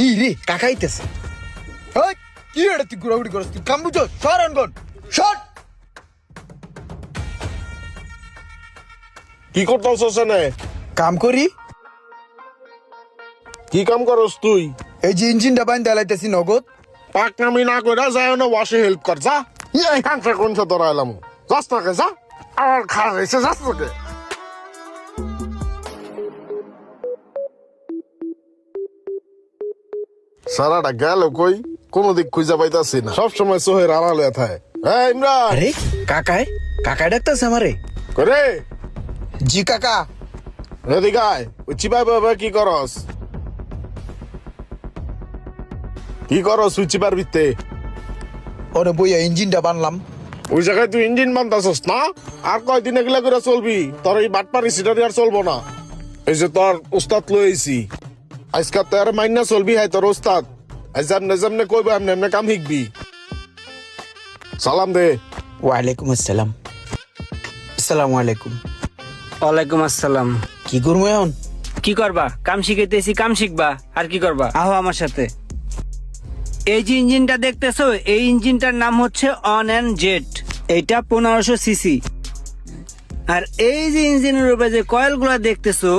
ই রে কাকা আইতেছে। ওই কি এটা তুই ঘুরাঘুরি করছ? তুই কাম বুঝো, সর অনগন শট। কি করতেছস এনে? কাম করি। কি কাম করস তুই? এই যে ইঞ্জিনটা বাইন দালাইতেছি নগদ। পাকনামি না কইরা যায় না ওয়াশে হেল্প কর যা। এই কামটা কোন সে ধরাইলাম। যাস না কে যা। আর খারাপ হয়েছে যাস না কে। সারাটা গেল কই? কোন দিক খুঁজে পাইতাছি না, সব সময় সোহের আড়ালে থাকে। হ্যাঁ ইমরান। আরে কাকায় কাকা ডাকতেছে আমারে। করে জি কাকা। এদিকে আয়। ওই চিপাই বাবা কি করস? কি করস ওই চিপার ভিত্তে? ওরে বইয়া ইঞ্জিনটা বানলাম। ওই জায়গায় তুই ইঞ্জিন বানতাছস না? আর কয়দিন এগুলা করে চলবি? তোর এই বাটপারি সিটারি আর চলবো না। এই যে তোর উস্তাদ লইছি, আজকাল তো আর মাইনা চলবি। হাই তোর উস্তাদ আজ যেমনে যেমনে কইবো এমনি এমনি কাম শিখবি। সালাম দে। ওয়ালাইকুম আসসালাম। আসসালামু আলাইকুম। ওয়ালাইকুম আসসালাম। কি করবো এখন? কি করবা? কাম শিখাইতেছি, কাম শিখবা। আর কি করবা? আহো আমার সাথে। এই যে ইঞ্জিনটা দেখতেছো, এই ইঞ্জিনটার নাম হচ্ছে অন এন্ড জেট। এইটা 1500 সিসি। আর এই যে ইঞ্জিনের উপরে যে কয়েলগুলো দেখতেছো,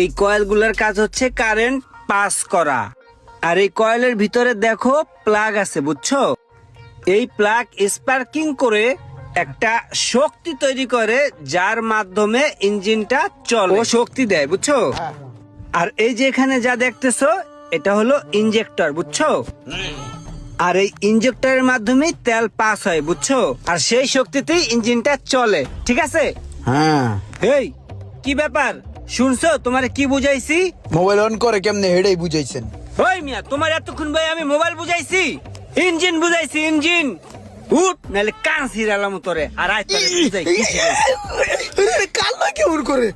এই কয়েলগুলোর কাজ হচ্ছে কারেন্ট পাস করা। আর এই কয়েলের ভিতরে দেখো প্লাগ আছে, বুঝছো? এই প্লাগ স্পার্কিং করে একটা শক্তি তৈরি করে, যার মাধ্যমে ইঞ্জিনটা চলে, ও শক্তি দেয়, বুঝছো? আর এই যে এখানে যা দেখতেছো, এটা হলো ইনজেক্টর, বুঝছো? আর এই ইনজেক্টরের মাধ্যমে তেল পাস হয়, বুঝছো? আর সেই শক্তিতেই ইঞ্জিনটা চলে, ঠিক আছে? হ্যাঁ। এই কি ব্যাপার শুনছো? তোমারে কি বুঝাইছি? মোবাইল অন করে কেমনে হেডেই বুঝাইছেন। ওই মিয়া, তোমার এতক্ষণ ভাই আমি মোবাইল বুঝাইছি? ইঞ্জিন বুঝাইছি, ইঞ্জিন। উঠ নাহলে কান ছিড়ালাম তোরে। আর আয় তোরে বুঝাই কি শিখাইছি। কাল না কেমন করে?